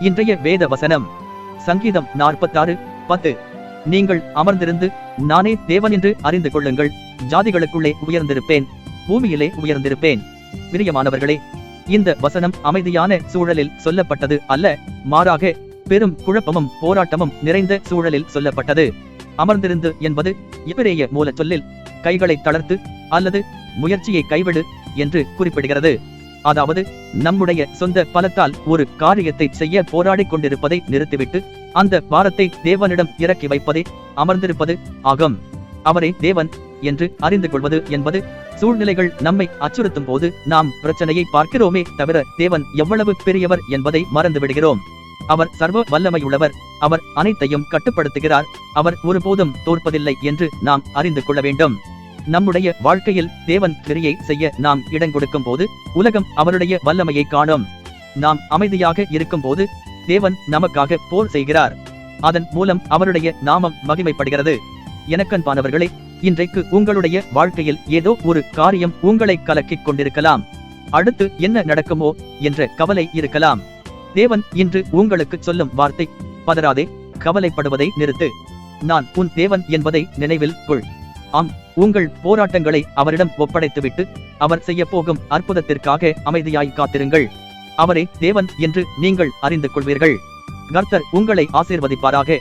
இன்றைய வேத வசனம் சங்கீதம் 46:10. நீங்கள் அமர்ந்திருந்து நானே தேவன் என்று அறிந்து கொள்ளுங்கள், ஜாதிகளுக்குள்ளே உயர்ந்திருப்பேன், பூமியிலே உயர்ந்திருப்பேன். பிரியமானவர்களே, இந்த வசனம் அமைதியான சூழலில் சொல்லப்பட்டது அல்ல, மாறாக பெரும் குழப்பமும் போராட்டமும் நிறைந்த சூழலில் சொல்லப்பட்டது. அமர்ந்திருந்து என்பது எபிரேய மூலச் சொல்லில் கைகளை தளர்த்து அல்லது முயற்சியை கைவிடு என்று குறிப்பிடுகிறது. அதாவது நம்முடைய சொந்த பலத்தால் ஒரு காரியத்தை செய்ய போராடிக் கொண்டிருப்பதை நிறுத்திவிட்டு அந்த பாரத்தை தேவனிடம் இறக்கி வைப்பதே அமர்ந்திருப்பது ஆகும். அவரே தேவன் என்று அறிந்து கொள்வது என்பது சூழ்நிலைகள் நம்மை அச்சுறுத்தும் போது நாம் பிரச்சனையை பார்க்கிறோமே தவிர தேவன் எவ்வளவு பெரியவர் என்பதை மறந்துவிடுகிறோம். அவர் சர்வ வல்லமையுள்ளவர், அவர் அனைத்தையும் கட்டுப்படுத்துகிறார், அவர் ஒருபோதும் தோற்பதில்லை என்று நாம் அறிந்து கொள்ள வேண்டும். நம்முடைய வாழ்க்கையில் தேவன் கிரியை செய்ய நாம் இடங்கொடுக்கும் போது உலகம் அவருடைய வல்லமையை காணும். நாம் அமைதியாக இருக்கும் போது தேவன் நமக்காக போர் செய்கிறார். அதன் மூலம் அவருடைய நாமம் மகிமைப்படுகிறது. எனக்கன்பானவர்களே, இன்றைக்கு உங்களுடைய வாழ்க்கையில் ஏதோ ஒரு காரியம் உங்களை கலக்கிக் கொண்டிருக்கலாம். அடுத்து என்ன நடக்குமோ என்ற கவலை இருக்கலாம். தேவன் இன்று உங்களுக்கு சொல்லும் வார்த்தை, பதறாதே, கவலைப்படுவதை நிறுத்து, நான் உன் தேவன் என்பதை நினைவில் கொள். ஆம், உங்கள் போராட்டங்களை அவரிடம் ஒப்படைத்துவிட்டு அவர் செய்ய போகும் அற்புதத்திற்காக அமைதியாய் காத்திருங்கள். அவரே தேவன் என்று நீங்கள் அறிந்து கொள்வீர்கள். கர்த்தர் உங்களை ஆசீர்வதிப்பாராக.